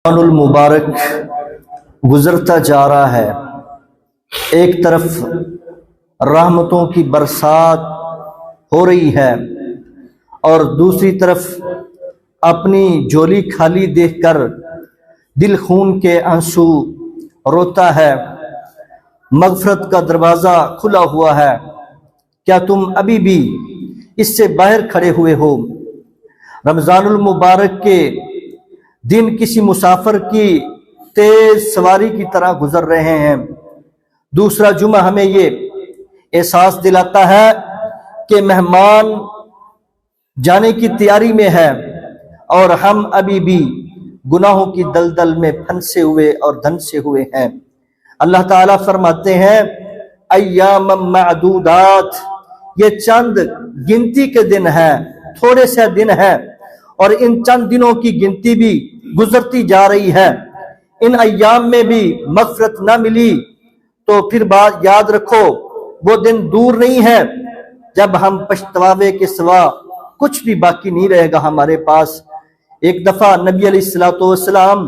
المبارک گزرتا جا رہا ہے، ایک طرف رحمتوں کی برسات ہو رہی ہے اور دوسری طرف اپنی جھولی خالی دیکھ کر دل خون کے آنسو روتا ہے۔ مغفرت کا دروازہ کھلا ہوا ہے، کیا تم ابھی بھی اس سے باہر کھڑے ہوئے ہو؟ رمضان المبارک کے دن کسی مسافر کی تیز سواری کی طرح گزر رہے ہیں۔ دوسرا جمعہ ہمیں یہ احساس دلاتا ہے کہ مہمان جانے کی تیاری میں ہے اور ہم ابھی بھی گناہوں کی دلدل میں پھنسے ہوئے اور دھنسے ہوئے ہیں۔ اللہ تعالیٰ فرماتے ہیں ایام معدودات، یہ چند گنتی کے دن ہیں، تھوڑے سے دن ہیں، اور ان چند دنوں کی گنتی بھی گزرتی جا رہی ہے۔ ان ایام میں بھی مغفرت نہ ملی تو پھر بات یاد رکھو وہ دن دور نہیں ہے جب ہم پچھتاوے کے سوا کچھ بھی باقی نہیں رہے گا ہمارے پاس۔ ایک دفعہ نبی علیہ السلام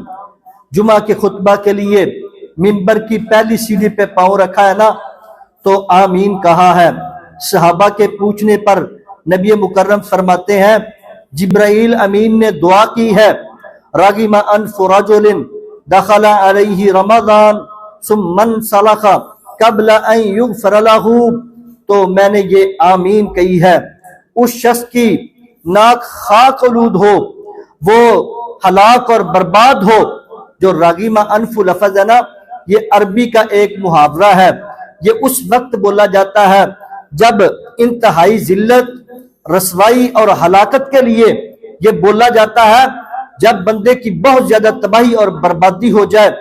جمعہ کے خطبہ کے لیے منبر کی پہلی سیڑھی پہ پاؤں رکھا ہے نا تو آمین کہا ہے۔ صحابہ کے پوچھنے پر نبی مکرم فرماتے ہیں جبرائیل امین نے دعا کی ہے راغم انف رجل دخل علیہ رمضان ثم انسلخ قبل ان یغفر له، تو میں نے یہ آمین کہی ہے۔ اس شخص کی ناک خاک آلود ہو، وہ ہلاک اور برباد ہو۔ جو راغم انف لفظ ہے نا، یہ عربی کا ایک محاورہ ہے۔ یہ اس وقت بولا جاتا ہے جب انتہائی ذلت، رسوائی اور ہلاکت کے لیے یہ بولا جاتا ہے، جب بندے کی بہت زیادہ تباہی اور بربادی ہو جائے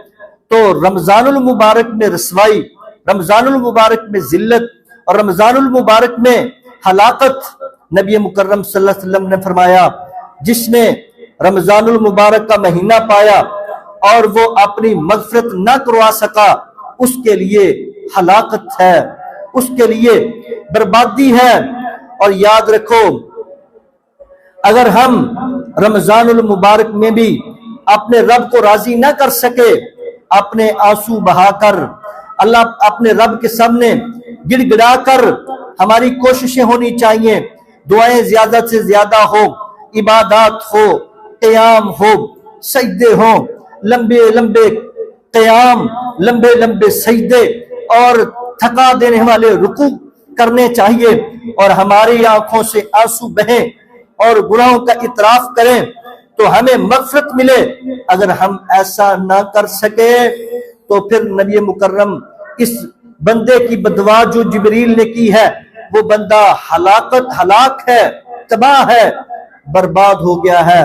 تو رمضان المبارک میں رسوائی، رمضان المبارک میں ذلت اور رمضان المبارک میں ہلاکت۔ نبی مکرم صلی اللہ علیہ وسلم نے فرمایا جس نے رمضان المبارک کا مہینہ پایا اور وہ اپنی مغفرت نہ کروا سکا، اس کے لیے ہلاکت ہے، اس کے لیے بربادی ہے۔ اور یاد رکھو اگر ہم رمضان المبارک میں بھی اپنے رب کو راضی نہ کر سکے، اپنے آنسو بہا کر اللہ اپنے رب کے سامنے گڑ گڑا کر، ہماری کوششیں ہونی چاہیے، دعائیں زیادہ سے زیادہ ہو، عبادات ہو، قیام ہو، سجدے ہوں، لمبے لمبے قیام، لمبے لمبے سجدے اور تھکا دینے والے رکوع کرنے چاہیے، اور ہماری آنکھوں سے آنسو بہیں اور گناہوں کا اعتراف کریں تو ہمیں مغفرت ملے۔ اگر ہم ایسا نہ کر سکے تو پھر نبی مکرم اس بندے کی بددعا جو جبریل نے کی ہے، وہ بندہ ہلاک ہے، تباہ ہے، برباد ہو گیا ہے۔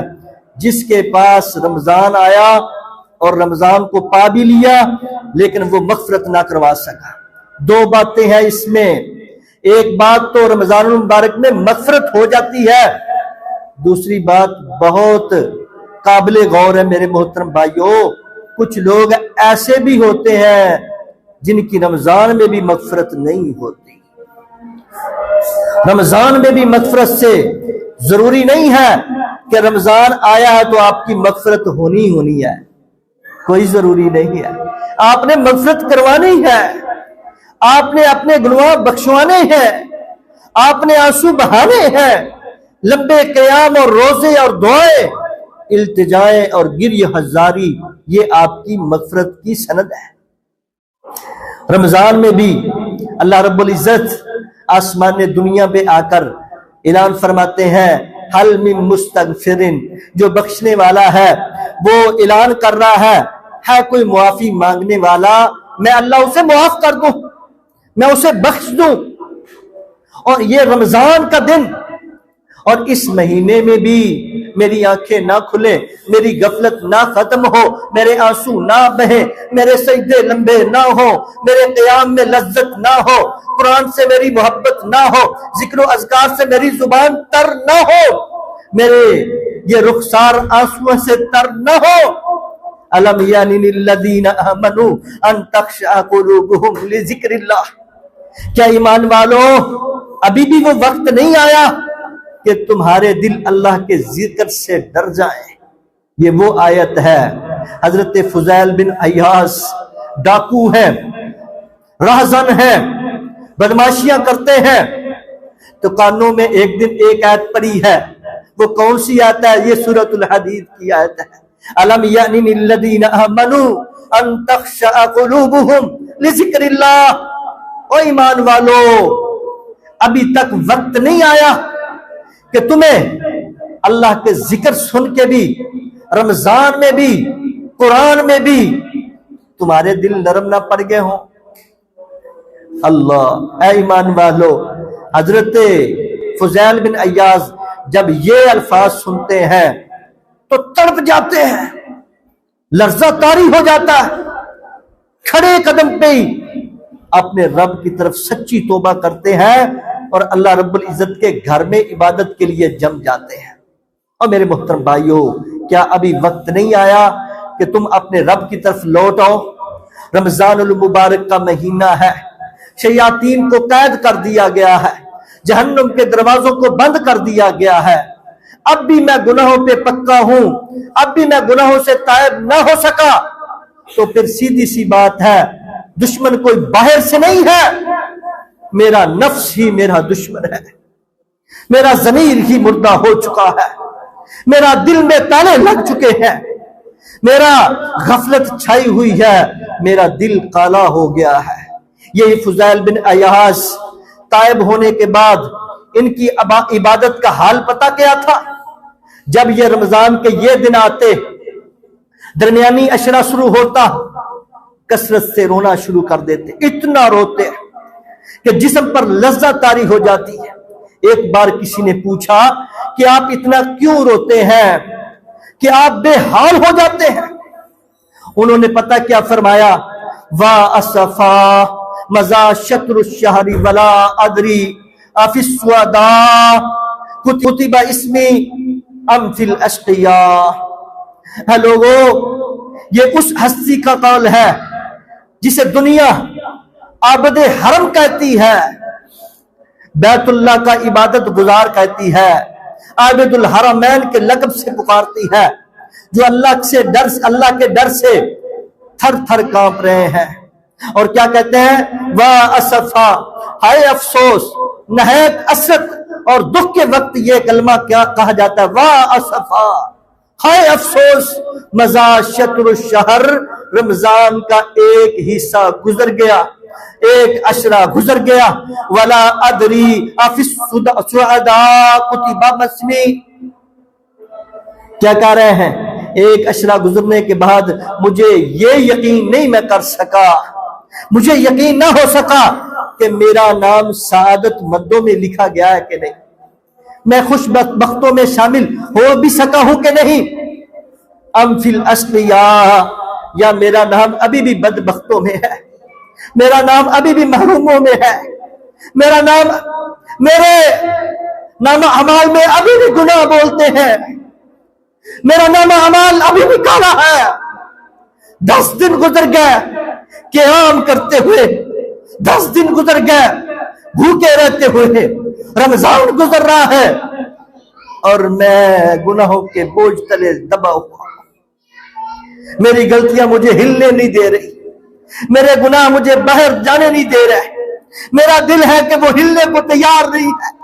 جس کے پاس رمضان آیا اور رمضان کو پا بھی لیا لیکن وہ مغفرت نہ کروا سکا۔ دو باتیں ہیں اس میں، ایک بات تو رمضان المبارک میں مغفرت ہو جاتی ہے، دوسری بات بہت قابل غور ہے میرے محترم بھائیوں، کچھ لوگ ایسے بھی ہوتے ہیں جن کی رمضان میں بھی مغفرت نہیں ہوتی۔ رمضان میں بھی مغفرت سے ضروری نہیں ہے کہ رمضان آیا ہے تو آپ کی مغفرت ہونی ہے، کوئی ضروری نہیں ہے۔ آپ نے مغفرت کروانی ہے، آپ نے اپنے گناہ بخشوانے ہیں، آپ نے آنسو بہانے ہیں، لمبے قیام اور روزے اور دعائیں، التجائیں اور گریہ ہزاری، یہ آپ کی مغفرت کی سند ہے۔ رمضان میں بھی اللہ رب العزت آسمان دنیا پہ آ کر اعلان فرماتے ہیں حل من مستغفر، جو بخشنے والا ہے وہ اعلان کر رہا ہے کوئی معافی مانگنے والا، میں اللہ اسے معاف کر دوں، میں اسے بخش دوں۔ اور یہ رمضان کا دن اور اس مہینے میں بھی میری آنکھیں نہ کھلیں، میری غفلت نہ ختم ہو، میرے آنسو نہ بہیں، میرے سجدے لمبے نہ ہو، میرے قیام میں لذت نہ ہو، قرآن سے میری محبت نہ ہو، ذکر و اذکار سے میری زبان تر نہ ہو، میرے یہ رخسار آنسو سے تر نہ ہو۔ الم یعن للذین آمنوا ان تخشع قلوبهم لذکر اللہ، کیا ایمان والو ابھی بھی وہ وقت نہیں آیا کہ تمہارے دل اللہ کے ذکر سے ڈر جائیں؟ یہ وہ آیت ہے حضرت فضیل بن عیاض ڈاکو ہیں، راہزن ہیں، بدماشیاں کرتے ہیں، تو کانوں میں ایک دن ایک آیت پڑی ہے، وہ کون سی آیت ہے؟ یہ سورۃ الحدید کی آیت ہے، الم یأن للذین آمنوا ان تخشع قلوبہم لذکر اللہ۔ او ایمان والو، ابھی تک وقت نہیں آیا کہ تمہیں اللہ کے ذکر سن کے بھی، رمضان میں بھی، قرآن میں بھی تمہارے دل نرم نہ پڑ گئے ہوں؟ اللہ، اے ایمان والو، حضرت فضیل بن عیاض جب یہ الفاظ سنتے ہیں تو تڑپ جاتے ہیں، لرزہ طاری ہو جاتا ہے، کھڑے قدم پہ ہی اپنے رب کی طرف سچی توبہ کرتے ہیں اور اللہ رب العزت کے گھر میں عبادت کے لیے جم جاتے ہیں۔ اور میرے محترم بھائیو، کیا ابھی وقت نہیں آیا کہ تم اپنے رب کی طرف لوٹ آؤ؟ رمضان المبارک کا مہینہ ہے، شیاطین کو قید کر دیا گیا ہے، جہنم کے دروازوں کو بند کر دیا گیا ہے۔ اب بھی میں گناہوں پہ پکا ہوں، اب بھی میں گناہوں سے تائب نہ ہو سکا، تو پھر سیدھی سی بات ہے، دشمن کوئی باہر سے نہیں ہے، میرا نفس ہی میرا دشمن ہے، میرا ضمیر ہی مردہ ہو چکا ہے، میرا دل میں تالے لگ چکے ہیں، میرا غفلت چھائی ہوئی ہے، میرا دل کالا ہو گیا ہے۔ یہی فضیل بن عیاض تائب ہونے کے بعد ان کی عبادت کا حال پتہ کیا تھا؟ جب یہ رمضان کے یہ دن آتے، درمیانی عشرہ شروع ہوتا، کثرت سے رونا شروع کر دیتے، اتنا روتے کہ جسم پر لذت طاری ہو جاتی ہے۔ ایک بار کسی نے پوچھا کہ آپ اتنا کیوں روتے ہیں، کہ آپ بے حال ہو جاتے ہیں؟ انہوں نے پتہ کیا فرمایا؟ وا اسفا مزا شطر الشہر ولا ادری افی السوداء کتب اسمی ام فی الاشقیاء۔ ہے لوگو، یہ اس ہستی کا قول ہے جسے دنیا عابد حرم کہتی ہے، بیت اللہ کا عبادت گزار کہتی ہے، عابد الحرمین کے لقب سے پکارتی ہے، جو اللہ کے ڈر سے تھر تھر کانپ رہے ہیں۔ اور کیا کہتے ہیں؟ واہ اسفا، ہائے افسوس، نہایت اسرت اور دکھ کے وقت یہ کلمہ کیا کہا جاتا ہے؟ واہ اسفا، ہائے افسوس، مزا شطر الشہر، رمضان کا ایک حصہ گزر گیا، ایک عشرہ گزر گیا، ولا ادری افی السوداء کتب اسمی۔ کیا کہہ رہے ہیں؟ ایک عشرہ گزرنے کے بعد مجھے یہ یقین نہیں میں کر سکا، مجھے یقین نہ ہو سکا کہ میرا نام سعادت مندوں میں لکھا گیا ہے کہ نہیں، میں خوش بختوں میں شامل ہو بھی سکا ہوں کہ نہیں، ام فی الاشقیاء، یا میرا نام ابھی بھی بدبختوں میں ہے، میرا نام ابھی بھی محروموں میں ہے، میرا نام، میرے نام اعمال میں ابھی بھی گناہ بولتے ہیں، میرا نام اعمال ابھی بھی کالا ہے۔ 10 دن گزر گئے قیام کرتے ہوئے، 10 دن گزر گئے بھوکے رہتے ہوئے، رمضان گزر رہا ہے اور میں گناہوں کے بوجھ تلے دبا ہوا، میری غلطیاں مجھے ہلنے نہیں دے رہی، میرے گناہ مجھے باہر جانے نہیں دے رہے، میرا دل ہے کہ وہ ہلنے کو تیار نہیں ہے،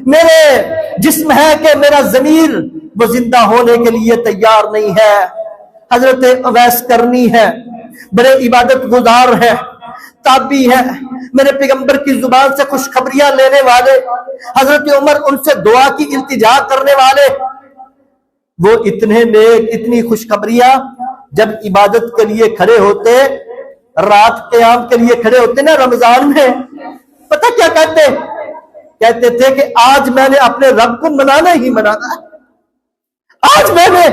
میرے جسم ہے کہ میرا ضمیر وہ زندہ ہونے کے لیے تیار نہیں ہے۔ حضرت اویس کرنی ہے، بڑے عبادت گزار ہے، تابعی ہے، میرے پیغمبر کی زبان سے خوشخبریاں لینے والے، حضرت عمر ان سے دعا کی التجا کرنے والے، وہ اتنے نیک، اتنی خوشخبریاں جب عبادت کے لیے کھڑے ہوتے، رات قیام کے لیے کھڑے ہوتے نا رمضان میں، پتہ کیا کہتے تھے کہ آج میں نے اپنے رب کو منانا ہی منانا ہے، آج میں نے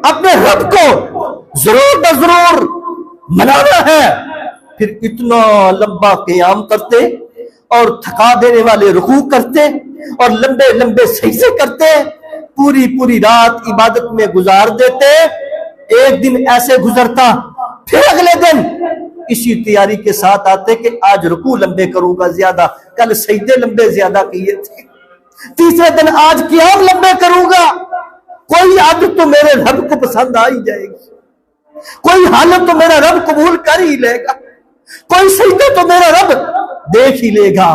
اپنے رب کو ضرور نہ ضرور منانا ہے۔ پھر اتنا لمبا قیام کرتے اور تھکا دینے والے رکوع کرتے اور لمبے لمبے سجدے کرتے، پوری رات عبادت میں گزار دیتے۔ ایک دن ایسے گزرتا، پھر اگلے دن اسی تیاری کے ساتھ آتے کہ آج رکوع لمبے کروں گا زیادہ، کل سجدے لمبے زیادہ کیے تھے، تیسرے دن آج قیام لمبے کروں گا، کوئی عادت تو میرے رب کو پسند آ ہی جائے گی۔ کوئی حالت تو میرا رب قبول کر ہی لے گا، کوئی سجدہ تو میرا رب دیکھ ہی لے گا۔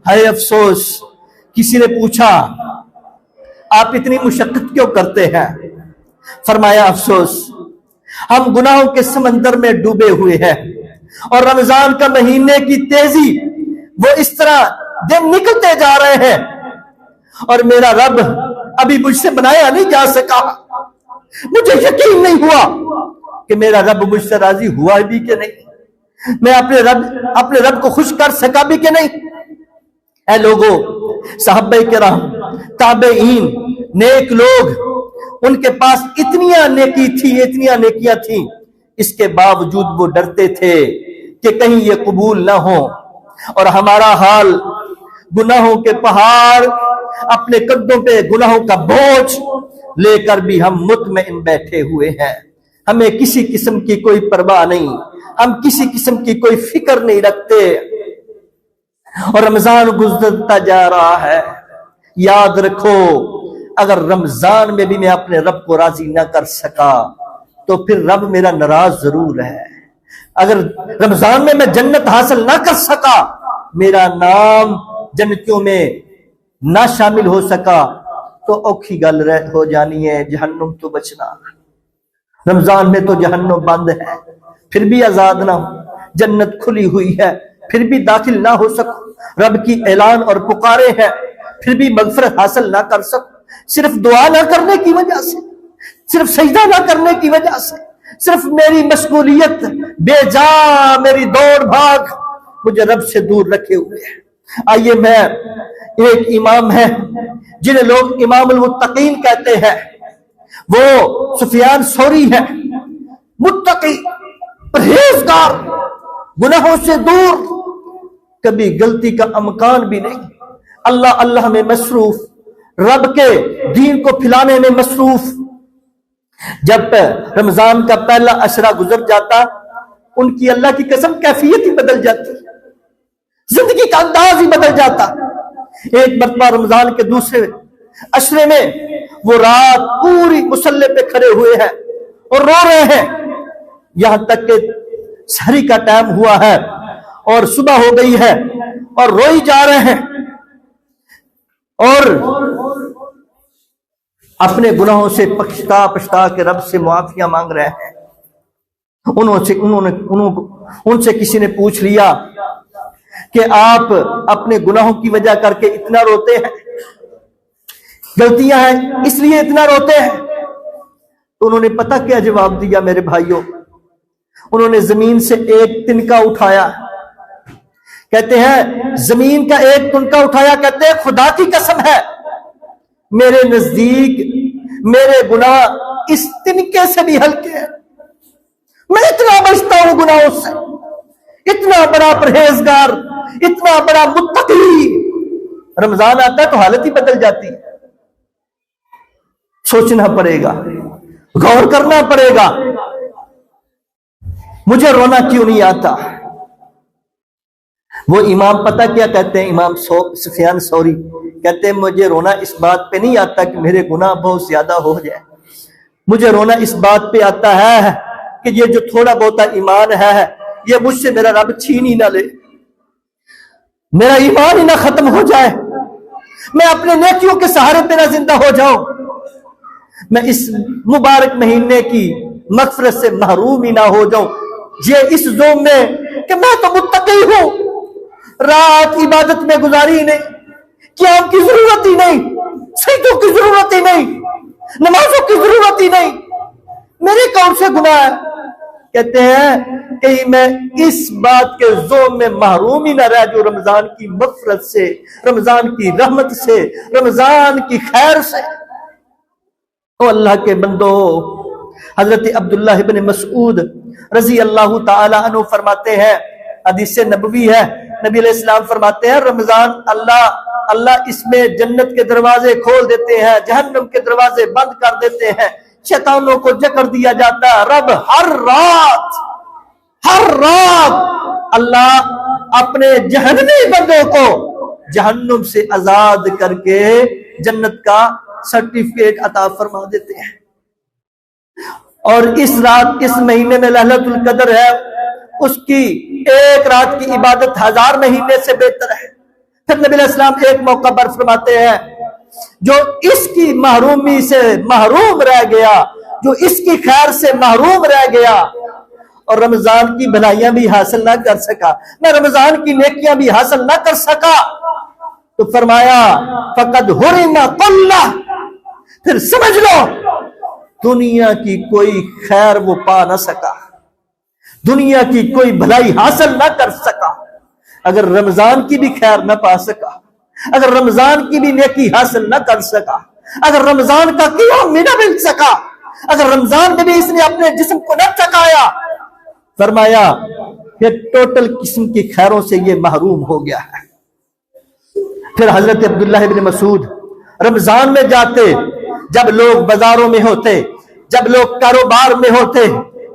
ہے افسوس، کسی نے پوچھا آپ اتنی مشقت کیوں کرتے ہیں؟ فرمایا افسوس، ہم گناہوں کے سمندر میں ڈوبے ہوئے ہیں، اور رمضان کا مہینے کی تیزی وہ اس طرح دن نکلتے جا رہے ہیں، اور میرا رب ابھی مجھ سے منایا نہیں جا سکا۔ مجھے یقین نہیں ہوا کہ میرا رب مجھ سے راضی ہوا بھی کہ نہیں، میں اپنے رب کو خوش کر سکا بھی کہ نہیں۔ اے لوگوں، صحابہ کرام، تابعین، نیک لوگ، ان کے پاس اتنیاں نیکیاں تھیں، اس کے باوجود وہ ڈرتے تھے کہ کہیں یہ قبول نہ ہو، اور ہمارا حال گناہوں کے پہاڑ، اپنے کندھوں پہ گناہوں کا بوجھ لے کر بھی ہم مطمئن بیٹھے ہوئے ہیں، ہمیں کسی قسم کی کوئی پرواہ نہیں، ہم کسی قسم کی کوئی فکر نہیں رکھتے، اور رمضان گزرتا جا رہا ہے۔ یاد رکھو، اگر رمضان میں بھی میں اپنے رب کو راضی نہ کر سکا تو پھر رب میرا ناراض ضرور ہے۔ اگر رمضان میں جنت حاصل نہ کر سکا، میرا نام جنتیوں میں نہ شامل ہو سکا، تو اوکھی گل ہو جانی ہے، جہنم تو بچنا۔ رمضان میں تو جہنم بند ہے، پھر بھی آزاد نہ ہو، جنت کھلی ہوئی ہے، پھر بھی داخل نہ ہو سکو، رب کی اعلان اور پکارے ہیں، پھر بھی مغفرت حاصل نہ کر سکو، صرف دعا نہ کرنے کی وجہ سے، صرف سجدہ نہ کرنے کی وجہ سے، صرف میری مشغولیت بے جا، میری دوڑ بھاگ مجھے رب سے دور رکھے ہوئے ہیں۔ آئیے، میں ایک امام ہے جنہیں لوگ امام المتقین کہتے ہیں، وہ سفیان ثوری ہے، متقی، پرہیزگار، گناہوں سے دور، کبھی غلطی کا امکان بھی نہیں، اللہ اللہ میں مصروف، رب کے دین کو پھیلانے میں مصروف۔ جب رمضان کا پہلا عشرہ گزر جاتا، ان کی اللہ کی قسم کیفیت ہی بدل جاتی، زندگی کا انداز ہی بدل جاتا۔ ایک مرتبہ رمضان کے دوسرے عشرے میں وہ رات پوری مصلی پہ کھڑے ہوئے ہیں اور رو رہے ہیں، یہاں تک کہ سحری کا ٹائم ہوا ہے اور صبح ہو گئی ہے، اور روئی جا رہے ہیں، اور اپنے گناہوں سے پچھتا کے رب سے معافیاں مانگ رہے ہیں۔ ان سے کسی نے پوچھ لیا کہ آپ اپنے گناہوں کی وجہ کر کے اتنا روتے ہیں، غلطیاں ہیں اس لیے اتنا روتے ہیں؟ تو انہوں نے پتہ کیا جواب دیا میرے بھائیوں؟ انہوں نے زمین سے ایک تنکا اٹھایا، کہتے ہیں زمین کا ایک تنکا اٹھایا، کہتے ہیں خدا کی قسم ہے، میرے نزدیک میرے گناہ اس تنکے سے بھی ہلکے ہیں، میں اتنا بچتا ہوں گناہوں سے، اتنا بڑا پرہیزگار، اتنا بڑا متقی۔ رمضان آتا ہے تو حالت ہی بدل جاتی ہے۔ سوچنا پڑے گا، غور کرنا پڑے گا، مجھے رونا کیوں نہیں آتا؟ وہ امام پتہ کیا کہتے ہیں؟ امام سفیان ثوری کہتے ہیں مجھے رونا اس بات پہ نہیں آتا کہ میرے گناہ بہت زیادہ ہو جائے، مجھے رونا اس بات پہ آتا ہے کہ یہ جو تھوڑا بہت ایمان ہے یہ مجھ سے میرا رب چھین ہی نہ لے، میرا ایمان ہی نہ ختم ہو جائے، میں اپنے نیکیوں کے سہارے پہ نہ زندہ ہو جاؤں، میں اس مبارک مہینے کی مغفرت سے محروم ہی نہ ہو جاؤں۔ یہ اس زوم میں کہ میں تو متقی ہوں، رات عبادت میں گزاری ہی نہیں، قیام کی ضرورت ہی نہیں، سجدوں کی ضرورت ہی نہیں، نمازوں کی ضرورت ہی نہیں، میرے کون سے گناہ ہے؟ کہتے ہیں کہ میں اس بات کے زوم میں محروم ہی نہ رہ جو رمضان کی مغفرت سے، رمضان کی رحمت سے، رمضان کی خیر سے۔ او اللہ کے بندو، حضرت عبداللہ بن مسعود رضی اللہ تعالی عنہ فرماتے ہیں، حدیث نبوی ہے، نبی علیہ السلام فرماتے ہیں رمضان اللہ اس میں جنت کے دروازے کھول دیتے ہیں، جہنم کے دروازے بند کر دیتے ہیں، شیطانوں کو جکڑ دیا جاتا ہے، رب ہر رات اللہ اپنے جہنمی بندوں کو جہنم سے آزاد کر کے جنت کا سرٹیفکیٹ عطا فرما دیتے ہیں۔ اور اس رات اس مہینے میں لیلۃ القدر ہے، اس کی ایک رات کی عبادت 1000 مہینے سے بہتر ہے۔ پھر نبی علیہ السلام ایک موقع پر فرماتے ہیں جو اس کی محرومی سے محروم رہ گیا، جو اس کی خیر سے محروم رہ گیا اور رمضان کی بھلائیاں بھی حاصل نہ کر سکا، میں رمضان کی نیکیاں بھی حاصل نہ کر سکا، تو فرمایا فقد حرم کلہ، پھر سمجھ لو دنیا کی کوئی خیر وہ پا نہ سکا، دنیا کی کوئی بھلائی حاصل نہ کر سکا۔ اگر رمضان کی بھی خیر نہ پا سکا، اگر رمضان کی بھی نیکی حاصل نہ کر سکا، اگر رمضان کا قیام بھی نہ مل سکا، اگر رمضان میں بھی اس نے اپنے جسم کو نہ چکایا، فرمایا کہ ٹوٹل قسم کی خیروں سے یہ محروم ہو گیا ہے۔ پھر حضرت عبداللہ ابن مسعود رمضان میں جاتے، جب لوگ بازاروں میں ہوتے، جب لوگ کاروبار میں ہوتے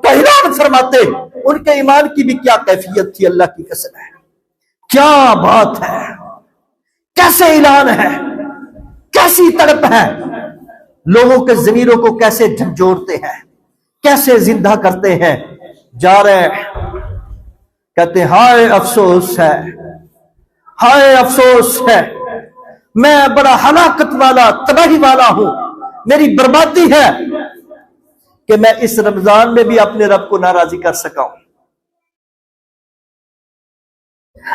تو اعلان فرماتے، ان کے ایمان کی بھی کیا کیفیت تھی، اللہ کی قسم ہے، کیا بات ہے، کیسے اعلان ہے، کیسی تڑپ ہے، لوگوں کے ضمیروں کو کیسے جھنجھوڑتے ہیں، کیسے زندہ کرتے ہیں۔ جا رہے کہتے ہائے افسوس ہے، ہائے افسوس ہے، میں بڑا ہلاکت والا تباہی والا ہوں، میری بربادی ہے کہ میں اس رمضان میں بھی اپنے رب کو ناراضی کر سکا ہوں،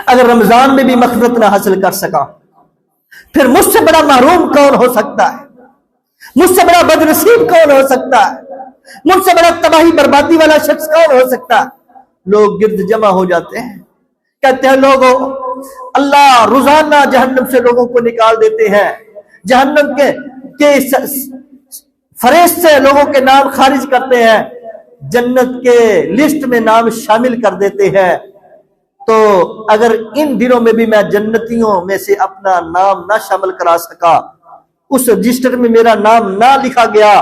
اگر رمضان میں بھی مغفرت نہ حاصل کر سکا، پھر مجھ سے بڑا محروم کون ہو سکتا ہے، مجھ سے بڑا بدنصیب کون ہو سکتا ہے، مجھ سے بڑا تباہی بربادی والا شخص کون ہو سکتا ہے۔ لوگ گرد جمع ہو جاتے ہیں، کہتے ہیں لوگوں اللہ روزانہ جہنم سے لوگوں کو نکال دیتے ہیں، جہنم کے فہرست سے لوگوں کے نام خارج کرتے ہیں، جنت کے لسٹ میں نام شامل کر دیتے ہیں، تو اگر ان دنوں میں بھی میں جنتیوں میں سے اپنا نام نہ شامل کرا سکا، اس رجسٹر میں میرا نام نہ لکھا گیا،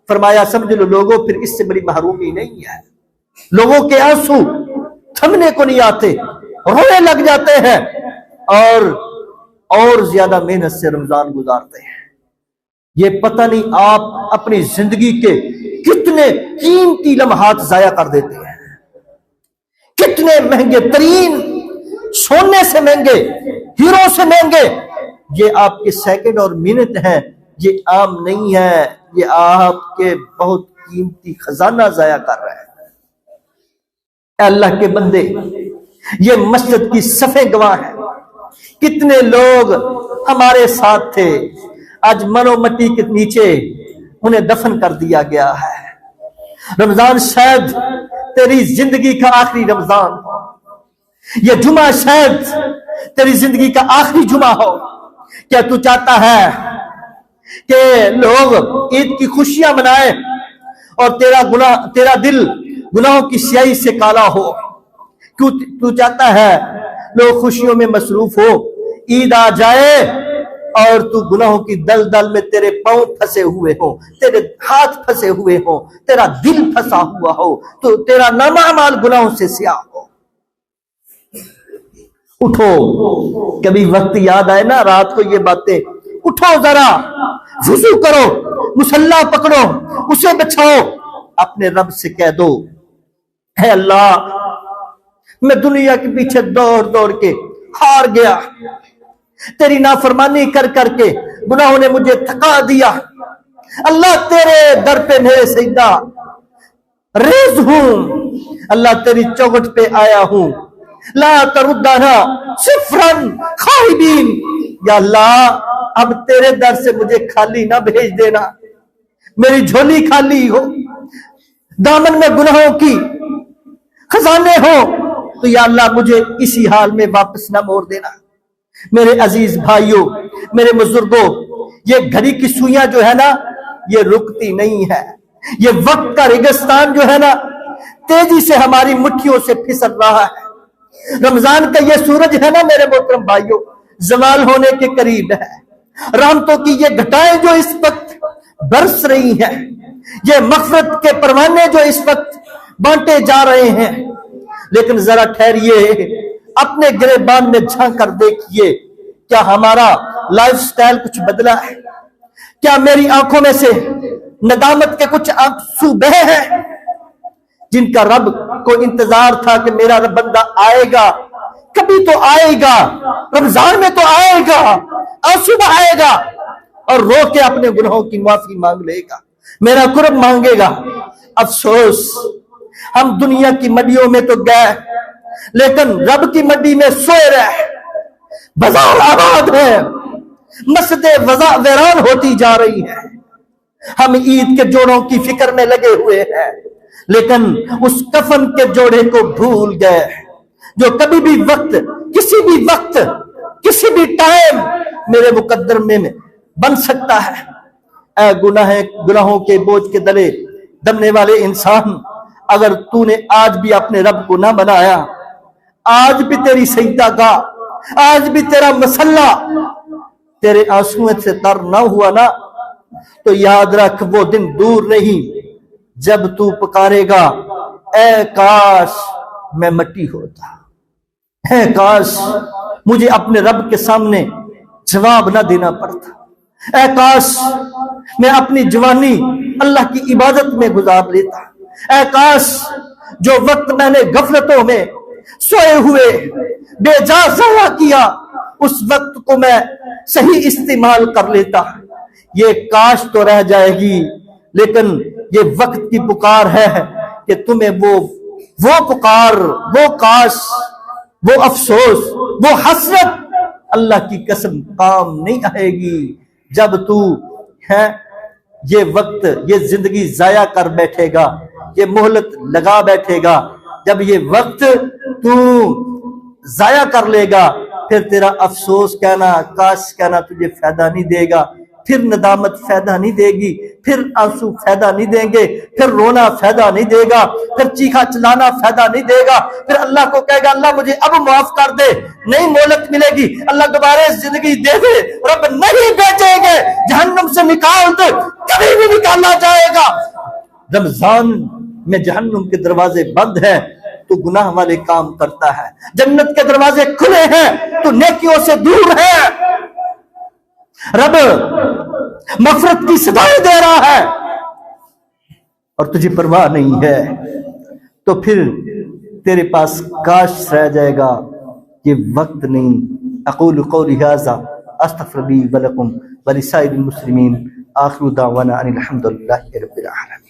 فرمایا سمجھ لو لوگوں پھر اس سے بڑی محرومی نہیں ہے۔ لوگوں کے آنسو تھمنے کو نہیں آتے، رونے لگ جاتے ہیں اور زیادہ محنت سے رمضان گزارتے ہیں۔ یہ پتہ نہیں آپ اپنی زندگی کے کتنے قیمتی لمحات ضائع کر دیتے ہیں، کتنے مہنگے ترین، سونے سے مہنگے، ہیرو سے مہنگے یہ آپ کے سیکنڈ اور منٹ ہیں، یہ عام نہیں ہے، یہ آپ کے بہت قیمتی خزانہ ضائع کر رہے ہیں۔ اے اللہ کے بندے، یہ مسجد کی صفیں گواہ ہیں، کتنے لوگ ہمارے ساتھ تھے، آج منو مٹی کے نیچے انہیں دفن کر دیا گیا ہے۔ رمضان شاید تیری زندگی کا آخری رمضان ہو، یہ جمعہ شاید تیری زندگی کا آخری جمعہ ہو، کیا تو چاہتا ہے کہ لوگ عید کی خوشیاں منائیں اور تیرا دل گناہوں کی سیاہی سے کالا ہو؟ کیوں تو چاہتا ہے لوگ خوشیوں میں مصروف ہو، عید آ جائے اور تو گناہوں کی دلدل میں تیرے پاؤں پھنسے ہوئے ہو، تیرے ہاتھ پھنسے ہوئے ہو، تیرا دل پھنسا ہوا ہو، تو تیرا نامہ اعمال گناہوں سے سیاہ ہو؟ اٹھو، کبھی وقت یاد آئے نا رات کو یہ باتیں، اٹھو ذرا، وضو کرو، مصلی پکڑو، اسے بچھاؤ، اپنے رب سے کہہ دو اے اللہ میں دنیا کے پیچھے دوڑ دوڑ کے ہار گیا، تیری نافرمانی کر کر کے گناہوں نے مجھے تھکا دیا، اللہ تیرے در پہ میرے سجدہ ریز ہوں، اللہ تیری چوکھٹ پہ آیا ہوں، لا تردنا صفرا خائبین، یا اللہ اب تیرے در سے مجھے خالی نہ بھیج دینا، میری جھولی خالی ہو، دامن میں گناہوں کی خزانے ہو، تو یا اللہ مجھے اسی حال میں واپس نہ موڑ دینا۔ میرے عزیز بھائیوں، میرے بزرگوں، یہ گھڑی کی سوئیاں جو ہے نا یہ رکتی نہیں ہے، یہ وقت کا ریگستان جو ہے نا تیزی سے ہماری مٹھیوں سے پھسل رہا ہے۔ رمضان کا یہ سورج ہے نا میرے محترم بھائیوں زوال ہونے کے قریب ہے، رحمتوں کی یہ گھٹائیں جو اس وقت برس رہی ہیں، یہ مغفرت کے پروانے جو اس وقت بانٹے جا رہے ہیں، لیکن ذرا ٹھہریے، اپنے گریبان میں جھانک کر دیکھیے، کیا ہمارا لائف سٹائل کچھ بدلا ہے؟ کیا میری آنکھوں میں سے ندامت کے کچھ آنسو بہے ہیں جن کا رب کو انتظار تھا کہ میرا رب بندہ آئے گا، کبھی تو آئے گا، رمضان میں تو آئے گا، آنسو بہائے گا اور رو کے اپنے گناہوں کی معافی مانگ لے گا، میرا قرب مانگے گا۔ افسوس، ہم دنیا کی مڈیوں میں تو گئے لیکن رب کی مڈی میں سوئے رہے۔ بازار آباد ہے، مسجدیں ویران ہوتی جا رہی ہیں، ہم عید کے جوڑوں کی فکر میں لگے ہوئے ہیں لیکن اس کفن کے جوڑے کو بھول گئے جو کبھی بھی وقت، کسی بھی وقت، کسی بھی ٹائم میرے مقدر میں بن سکتا ہے۔ اے گناہوں کے بوجھ کے دلے دمنے والے انسان، اگر تو نے آج بھی اپنے رب کو نہ بنایا، آج بھی تیری سجدہ گاہ، آج بھی تیرا مسلح تیرے آنسوؤں سے تر نہ ہوا نا، تو یاد رکھ وہ دن دور نہیں جب تو پکارے گا، اے کاش میں مٹی ہوتا، اے کاش مجھے اپنے رب کے سامنے جواب نہ دینا پڑتا، اے کاش میں اپنی جوانی اللہ کی عبادت میں گزار لیتا، اے کاش جو وقت میں نے غفلتوں میں سوئے ہوئے بے جا ضائع کیا اس وقت کو میں صحیح استعمال کر لیتا۔ یہ کاش تو رہ جائے گی لیکن یہ وقت کی پکار ہے کہ تمہیں وہ پکار، وہ کاش، وہ افسوس، وہ حسرت اللہ کی قسم کام نہیں آئے گی جب تو ہے یہ وقت، یہ زندگی ضائع کر بیٹھے گا، یہ مہلت لگا بیٹھے گا۔ جب یہ وقت تو ضائع کر لے گا پھر تیرا افسوس کہنا، کاش کہنا تجھے فائدہ نہیں دے گا، پھر ندامت فائدہ نہیں دے گی، پھر آنسو فائدہ نہیں دیں گے، پھر رونا فائدہ نہیں دے گا، پھر چیخا چلانا فائدہ نہیں دے گا، پھر اللہ کو کہے گا اللہ مجھے اب معاف کر دے، نئی مہلت ملے گی، اللہ دوبارہ زندگی دے دے، رب نہیں بیچیں گے، جہنم سے نکال دے، کبھی بھی نکالا جائے گا۔ رمضان میں جہنم کے دروازے بند ہیں تو گناہ والے کام کرتا ہے، جنت کے دروازے کھلے ہیں تو نیکیوں سے دور ہے۔ رب مغفرت کی صدائیں دے رہا ہے اور تجھے پرواہ نہیں ہے، تو پھر تیرے پاس کاش رہ جائے گا، یہ وقت نہیں۔ اقول قولی ھذا استغفر لي ولکم ولسائر المسلمین، آخر دعوانا ان الحمد للہ رب العالمین۔